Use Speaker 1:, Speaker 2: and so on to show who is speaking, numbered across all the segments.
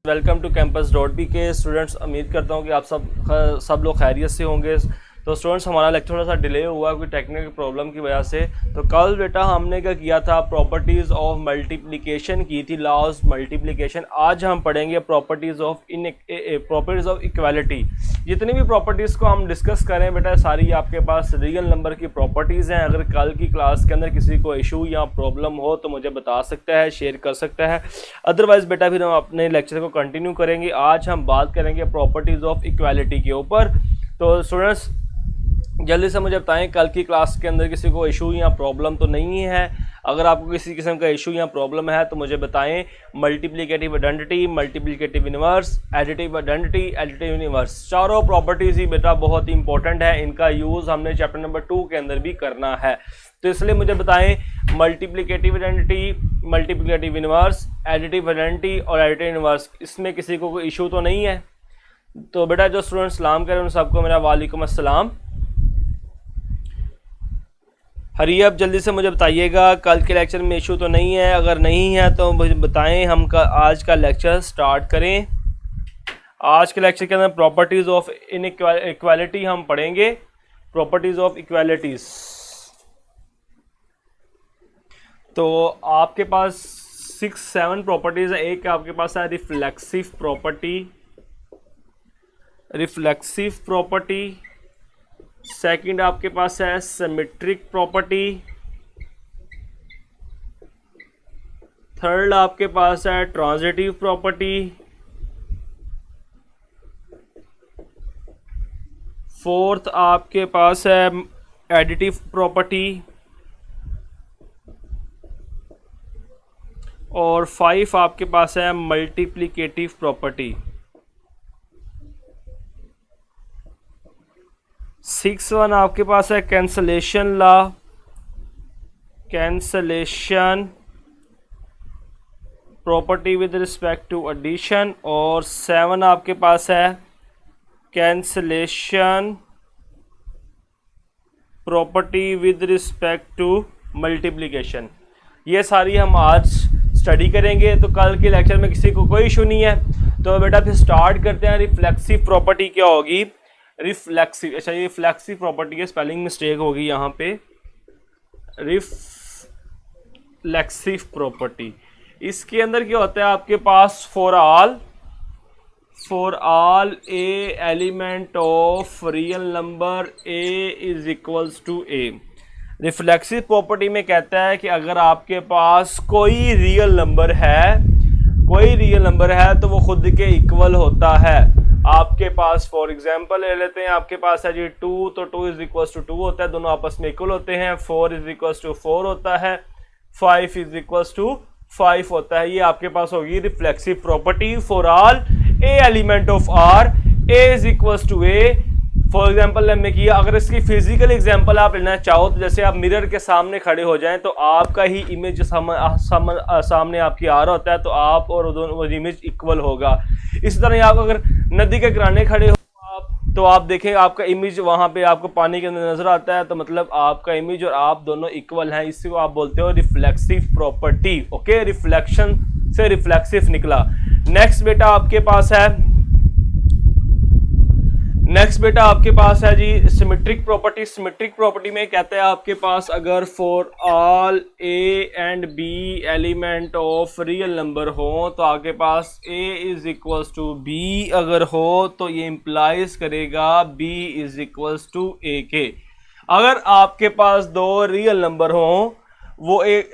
Speaker 1: Welcome to campus dot B K students. उम्मीद करता हूँ कि आप सब लोग खैरियत से होंगे। तो स्टूडेंट्स, हमारा लेक्चर थोड़ा सा डिले हुआ कोई टेक्निकल प्रॉब्लम की वजह से। तो कल बेटा हमने क्या किया था, प्रॉपर्टीज़ ऑफ मल्टीप्लिकेशन की थी, लॉज मल्टीप्लिकेशन। आज हम पढ़ेंगे प्रॉपर्टीज़ ऑफ इक्वालिटी। जितनी भी प्रॉपर्टीज़ को हम डिस्कस करें बेटा, सारी आपके पास रियल नंबर की प्रॉपर्टीज़ हैं। अगर कल की क्लास के अंदर किसी को इशू या प्रॉब्लम हो तो मुझे बता सकता है, शेयर कर सकता है। अदरवाइज़ बेटा फिर हम अपने लेक्चर को कंटिन्यू करेंगे। आज हम बात करेंगे प्रॉपर्टीज़ ऑफ इक्वालिटी के ऊपर। तो स्टूडेंट्स जल्दी से मुझे बताएं, कल की क्लास के अंदर किसी को इशू या प्रॉब्लम तो नहीं है? अगर आपको किसी किस्म का इशू या प्रॉब्लम है तो मुझे बताएं। Multiplicative identity, multiplicative inverse, additive identity, additive inverse, चारों प्रॉपर्टीज़ ही बेटा बहुत इंपॉर्टेंट है। इनका यूज़ हमने चैप्टर नंबर 2 के अंदर भी करना है। तो इसलिए मुझे बताएं multiplicative identity, multiplicative inverse, additive identity और एडिटिव इनवर्स, इसमें किसी को कोई इशू तो नहीं है? तो बेटा जो स्टूडेंट सलाम करें उन सबको मेरा वालेकुम अस्सलाम। हरी अब जल्दी से मुझे बताइएगा, कल के लेक्चर में इशू तो नहीं है? अगर नहीं है तो मुझे बताएं, हम आज का लेक्चर स्टार्ट करें। आज के लेक्चर के अंदर प्रॉपर्टीज़ ऑफ इक्वालिटी हम पढ़ेंगे। प्रॉपर्टीज़ ऑफ इक्वालिटीज़, तो आपके पास 6-7 प्रॉपर्टीज़ है। एक आपके पास है रिफ्लेक्सिव प्रॉपर्टी, सेकंड आपके पास है सिमेट्रिक प्रॉपर्टी, थर्ड आपके पास है ट्रांजिटिव प्रॉपर्टी, फोर्थ आपके पास है एडिटिव प्रॉपर्टी और 5 आपके पास है मल्टीप्लिकेटिव प्रॉपर्टी। 6 आपके पास है cancellation law, cancellation property with respect to addition, और 7 आपके पास है cancellation property with respect to multiplication. ये सारी हम आज स्टडी करेंगे। तो कल के लेक्चर में किसी को कोई इशू नहीं है। तो बेटा फिर स्टार्ट करते हैं। रिफ्लेक्सिव प्रॉपर्टी क्या होगी? रिफ्लेक्सिव, अच्छा ये फ्लेक्सिव प्रॉपर्टी है, स्पेलिंग मिस्टेक होगी यहाँ पे। रिफ्लेक्सिव प्रॉपर्टी, इसके अंदर क्या होता है आपके पास, for all A element of real number A is equals to A. Reflexive property में कहता है कि अगर आपके पास कोई रियल नंबर है तो वो खुद के इक्वल होता है। आपके पास फॉर एग्जांपल ले लेते हैं, आपके पास है जी 2, तो 2 इज इक्वल्स टू 2 होता है, दोनों आपस में इक्वल होते हैं। 4 इज इक्वल्स टू 4 होता है, 5 इज इक्वल्स टू 5 होता है। ये आपके पास होगी reflexive property for all A element of R, a is equals to a. For example हमने किया, अगर इसकी फिजिकल एग्जाम्पल आप लेना चाहो तो जैसे आप मिरर के सामने खड़े हो जाएं तो आपका ही इमेज सामने आपकी आ रहा होता है, तो आप और दोनों इमेज इक्वल होगा। इसी तरह आप अगर नदी के किनारे खड़े हो तो आप देखें आपका इमेज वहां पे आपको पानी के अंदर नजर आता है, तो मतलब आपका इमेज और आप दोनों इक्वल हैं। इसी को आप बोलते हो रिफ्लेक्सिव प्रॉपर्टी। ओके, रिफ्लेक्शन से रिफ्लेक्सिव निकला। नेक्स्ट बेटा आपके पास है जी सिमेट्रिक प्रॉपर्टी। सिमेट्रिक प्रॉपर्टी में कहता है आपके पास अगर for all a and b element of real number हो तो आपके पास a is equals to b अगर हो तो ये इंप्लाइज करेगा b is equals to a के। अगर आपके पास दो रियल नंबर हो वो एक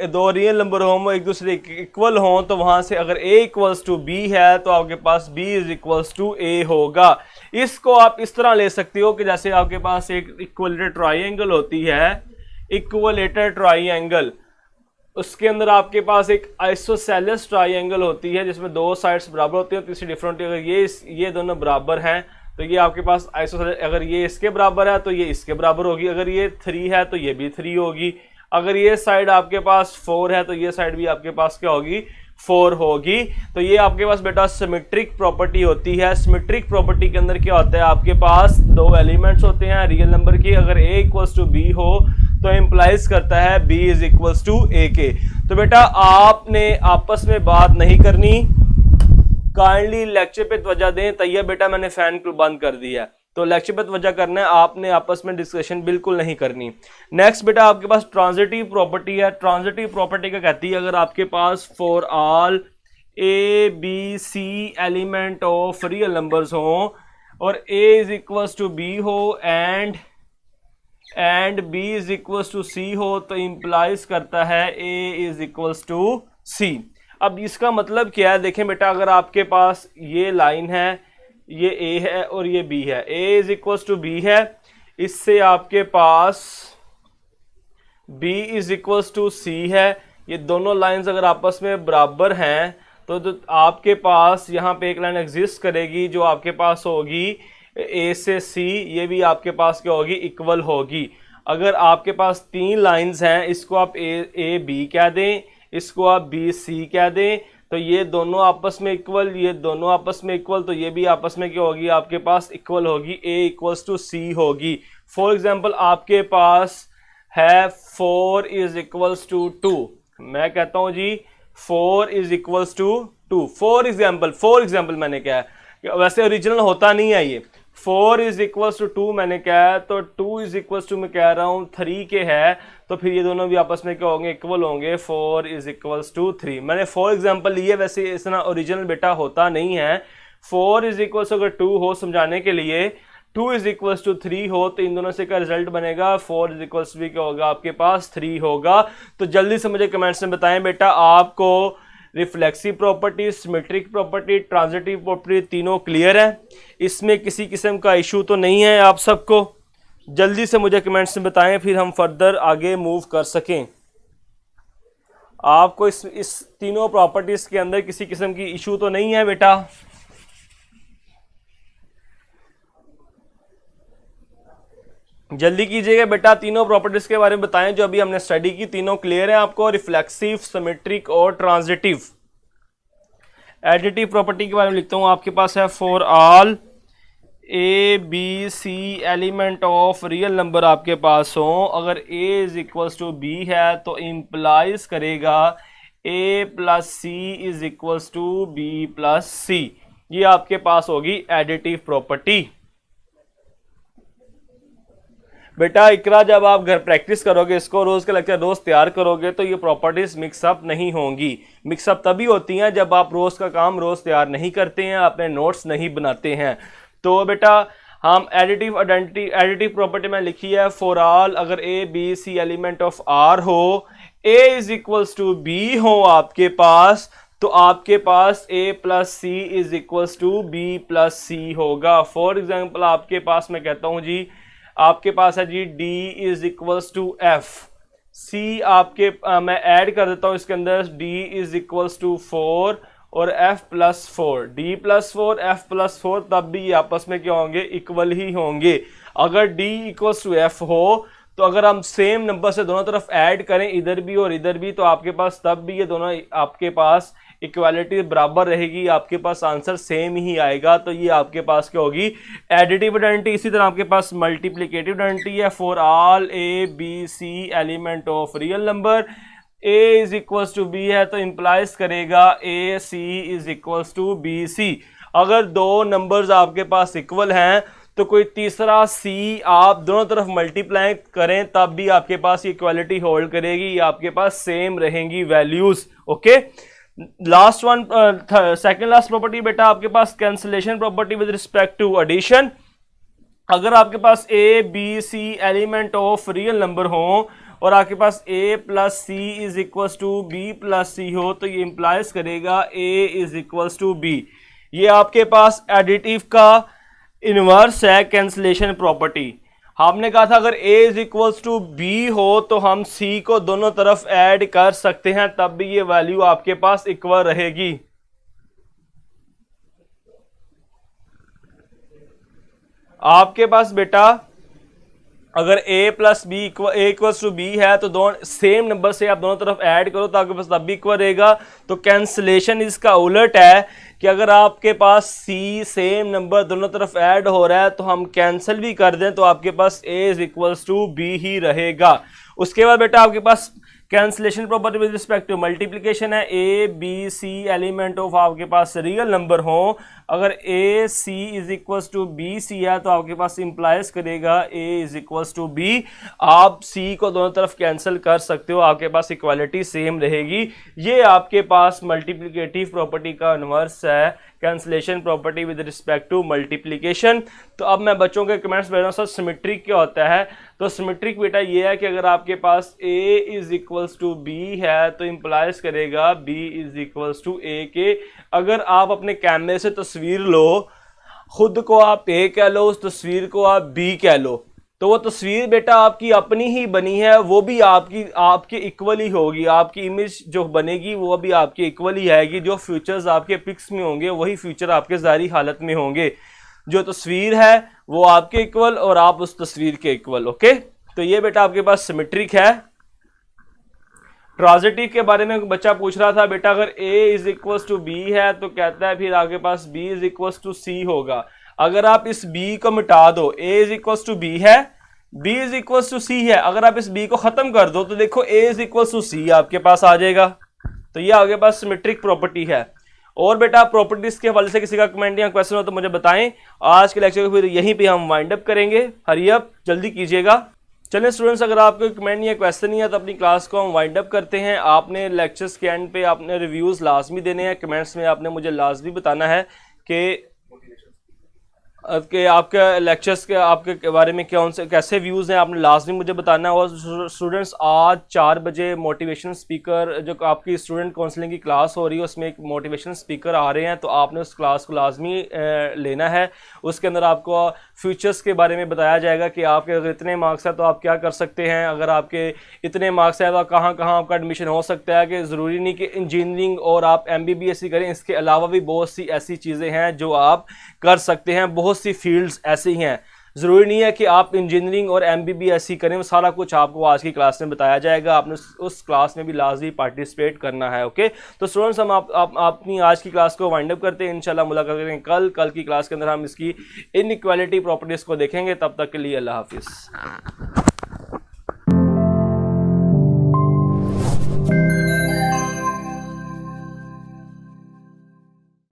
Speaker 1: दूसरे के इक्वल हो तो वहां से अगर a इक्वल्स टू बी है तो आपके पास b is equals to a होगा। इसको आप इस तरह ले सकते हो कि जैसे आपके पास एक इक्वलेटर ट्राइंगल होती है, इक्वलेटर ट्राइंगल, उसके अंदर आपके पास एक आइसोसेलेस ट्राइंगल होती है जिसमें 2 साइड्स बराबर होती है, तीसरी डिफरेंट। अगर ये दोनों बराबर हैं तो ये आपके पास आइसोसेलेस, अगर ये इसके बराबर है तो ये इसके बराबर होगी, अगर ये 3 है तो ये भी 3 होगी, अगर ये साइड आपके पास 4 है तो ये साइड भी आपके पास क्या होगी, 4 होगी। तो ये आपके पास बेटा सिमेट्रिक प्रॉपर्टी होती है। सिमेट्रिक प्रॉपर्टी के अंदर क्या होता है, आपके पास 2 एलिमेंट्स होते हैं रियल नंबर की, अगर a इक्वल्स टू b हो तो इंप्लाइज करता है b is equals to a के। तो बेटा आपने आपस में बात नहीं करनी, काइंडली लेक्चर पे तवज्जो दें। तैयब बेटा मैंने फैन को बंद कर दिया है, तो लेक्चर पे तवज्जो करना है, आपने आपस में डिस्कशन बिल्कुल नहीं करनी। नेक्स्ट बेटा आपके पास ट्रांजिटिव प्रॉपर्टी है। ट्रांजिटिव प्रॉपर्टी क्या कहती है, अगर आपके पास for all A B C element of real numbers हो और a is equals to B हो and b is equals to C हो, तो इंप्लाइज करता है a is equals to c। अब इसका मतलब क्या है, देखें बेटा, अगर आपके पास ये लाइन है, ये a है और ये b है, a is equals to b है, इससे आपके पास b is equals to c है। ये दोनों लाइंस अगर आपस में बराबर हैं तो आपके पास यहाँ पे एक लाइन एग्जिस्ट करेगी जो आपके पास होगी a से c, ये भी आपके पास क्या होगी, इक्वल होगी। अगर आपके पास तीन लाइंस हैं, इसको आप a b कह दें, इसको आप b c कह दें, तो ये दोनों आपस में इक्वल, ये दोनों आपस में इक्वल, तो ये भी आपस में क्या होगी, आपके पास इक्वल होगी, a इक्वल्स टू c होगी। फॉर एग्जाम्पल आपके पास है 4 इज इक्वल्स टू 2, मैं कहता हूँ जी 4 is equals to 2। For example मैंने क्या है, वैसे ओरिजिनल होता नहीं है ये, 4 इज इक्वल्स टू 2 मैंने क्या है, तो 2 इज इक्वल्स टू मैं कह रहा हूँ 3 के है, तो फिर ये दोनों भी आपस में क्या होंगे, इक्वल होंगे। 4 इज इक्वल्स टू 3 मैंने फॉर एग्जाम्पल लिए, वैसे इतना ओरिजिनल बेटा होता नहीं है। 4 इज इक्वल्स अगर 2 हो समझाने के लिए, 2 इज इक्वल्स टू 3 हो, तो इन दोनों से क्या रिजल्ट बनेगा, 4 इज इक्वल्स भी क्या होगा, आपके पास 3 होगा। तो जल्दी से मुझे कमेंट्स में बताएं बेटा, आपको reflexive property, symmetric property, transitive property तीनों क्लियर है, इसमें किसी किस्म का इशू तो नहीं है आप सबको? जल्दी से मुझे कमेंट्स में बताएं, फिर हम फर्दर आगे मूव कर सकें। आपको इस तीनों प्रॉपर्टीज के अंदर किसी किस्म की इशू तो नहीं है बेटा? जल्दी कीजिएगा बेटा, तीनों प्रॉपर्टीज के बारे में बताएं जो अभी हमने स्टडी की, तीनों क्लियर है आपको? रिफ्लेक्सिव, सिमेट्रिक और ट्रांजिटिव। एडिटिव प्रॉपर्टी के बारे में लिखता हूं, आपके पास है for all A B C element of real number आपके पास हो, अगर a is equals to B है तो इंप्लाइज करेगा a plus C is equals to B plus C. ये आपके पास होगी एडिटिव प्रॉपर्टी। बेटा इकरा, जब आप घर प्रैक्टिस करोगे, इसको रोज के लेक्चर रोज तैयार करोगे, तो ये प्रॉपर्टीज मिक्सअप नहीं होंगी। मिक्सअप तभी होती हैं जब आप रोज का काम रोज तैयार नहीं करते हैं, अपने नोट्स नहीं बनाते हैं। तो बेटा हम एडिटिव आइडेंटिटी, एडिटिव प्रॉपर्टी में लिखी है फॉर ऑल, अगर A B C element of R हो, a is equals to B हो आपके पास, तो आपके पास a plus C is equals to B plus C होगा। फॉर एग्जाम्पल आपके पास मैं कहता हूं जी, आपके पास है जी d is equals to f, c आपके मैं ऐड कर देता हूं इसके अंदर, d इज इक्वल्स टू 4 और f plus 4, d plus 4 f plus 4, तब भी ये आपस में क्या होंगे, इक्वल ही होंगे। अगर d इक्वल्स टू f हो, तो अगर हम सेम नंबर से दोनों तरफ ऐड करें, इधर भी और इधर भी, तो आपके पास तब भी ये दोनों आपके पास इक्वालिटी बराबर रहेगी, आपके पास आंसर सेम ही आएगा। तो ये आपके पास क्या होगी, एडिटिव आइडेंटिटी। इसी तरह आपके पास मल्टीप्लिकेटिव आइडेंटिटी है for all A B C element of real number, a is equals to B है तो इंप्लाइज करेगा a c is equals to B c. अगर दो नंबर्स आपके पास इक्वल हैं तो कोई तीसरा c आप दोनों तरफ मल्टीप्लाई करें, तब भी आपके पास ये इक्वालिटी होल्ड करेगी, ये आपके पास सेम रहेंगी values. Okay, last one, second last property बेटा आपके पास cancellation property with respect to addition. अगर आपके पास a b c element of real number हो और आपके पास a plus C is equals to B plus C हो, तो ये इंप्लाइज करेगा a is equals to B. ये आपके पास एडिटिव का इनवर्स है कैंसिलेशन प्रॉपर्टी। हमने कहा था अगर a is equals to B हो तो हम c को दोनों तरफ ऐड कर सकते हैं, तब भी ये वैल्यू आपके पास इक्वल रहेगी। आपके पास बेटा अगर a plus b equals to B है तो दोनों सेम नंबर से आप दोनों तरफ ऐड करो तो आपके पास तब भी इक्वल रहेगा। तो कैंसिलेशन इसका उलट है कि अगर आपके पास c सेम नंबर दोनों तरफ ऐड हो रहा है तो हम कैंसिल भी कर दें तो आपके पास a is equals to B ही रहेगा। उसके बाद बेटा आपके पास cancellation property with respect to multiplication है, A B C element of आपके पास रियल नंबर हो, अगर A C is equals to B C है तो आपके पास इंप्लाइज करेगा A is equals to B. आप सी को दोनों तरफ कैंसिल कर सकते हो, आपके पास इक्वालिटी सेम रहेगी। ये आपके पास मल्टीप्लिकेटिव प्रॉपर्टी का इन्वर्स है, cancellation property with respect to multiplication. तो अब मैं बच्चों के कमेंट्स भेज रहा हूँ सर सिमेट्रिक क्या होता है। तो सिमेट्रिक बेटा ये है कि अगर आपके पास a is equals to B है तो इंप्लाइज करेगा b is equals to a के। अगर आप अपने कैमरे से तस्वीर लो, खुद को आप a कह लो, उस तस्वीर को आप b कह लो, तो वो तस्वीर बेटा आपकी अपनी ही बनी है, वो भी आपके इक्वल ही होगी। आपकी इमेज जो बनेगी वो भी आपके इक्वल ही आएगी। जो फ्यूचर्स आपके पिक्स में होंगे वही फ्यूचर आपके ज़ाहिरी हालत में होंगे। जो तस्वीर है वो आपके इक्वल और आप उस तस्वीर के इक्वल। ओके, तो ये बेटा आपके पास सिमेट्रिक है। ट्रांजिटिव के बारे में बच्चा पूछ रहा था बेटा, अगर a is equals to B है तो कहता है फिर आपके पास b is equals to c होगा। अगर आप इस b को मिटा दो, a is equals to b है, b is equals to c है, अगर आप इस b को खत्म कर दो तो देखो a is equals to c आपके पास आ जाएगा। तो ये आपके पास सिमेट्रिक प्रॉपर्टी है। और बेटा प्रॉपर्टीज के हवाले से किसी का कमेंट या क्वेश्चन हो तो मुझे बताएं। आज के लेक्चर को फिर यहीं पे हम वाइंड अप करेंगे। हरी अप, जल्दी कीजिएगा। चलिए स्टूडेंट्स, अगर आपको कमेंट या क्वेश्चन नहीं है तो अपनी क्लास को हम वाइंड अप करते हैं। आपने लेक्चर्स के एंड पे आपने रिव्यूज़ लाजमी देने हैं, कमेंट्स में आपने मुझे लाजमी बताना है कि आपके लेक्चर्स के आपके बारे में कौन से कैसे व्यूज़ हैं, आपने लाजमी मुझे बताना है। और स्टूडेंट्स आज 4 बजे मोटिवेशन स्पीकर, जो आपकी स्टूडेंट काउंसलिंग की क्लास हो रही है उसमें एक मोटिवेशन स्पीकर आ रहे हैं, तो आपने उस क्लास को लाजमी लेना है। उसके अंदर आपको फ्यूचर्स के बारे में बताया जाएगा कि आपके अगर इतने मार्क्स हैं तो आप क्या कर सकते हैं, अगर आपके इतने मार्क्स हैं तो कहाँ कहाँ आपका एडमिशन हो सकता है। कि ज़रूरी नहीं कि इंजीनियरिंग और आप MBBS ही करें, इसके अलावा भी बहुत सी ऐसी चीज़ें हैं जो आप कर सकते हैं। बहुत सी फील्ड्स ऐसी हैं, ज़रूरी नहीं है कि आप इंजीनियरिंग और MBBS ही करें। वो सारा कुछ आपको आज की क्लास में बताया जाएगा, आपने उस क्लास में भी लाजमी पार्टिसिपेट करना है। ओके, तो स्टूडेंट्स हम अपनी आज की क्लास को वाइंड अप करते हैं। इंशाल्लाह मुलाकात करेंगे कल की क्लास के अंदर हम इसकी इनइक्वालिटी प्रॉपर्टीज़ को देखेंगे। तब तक के लिए अल्लाह हाफिज़।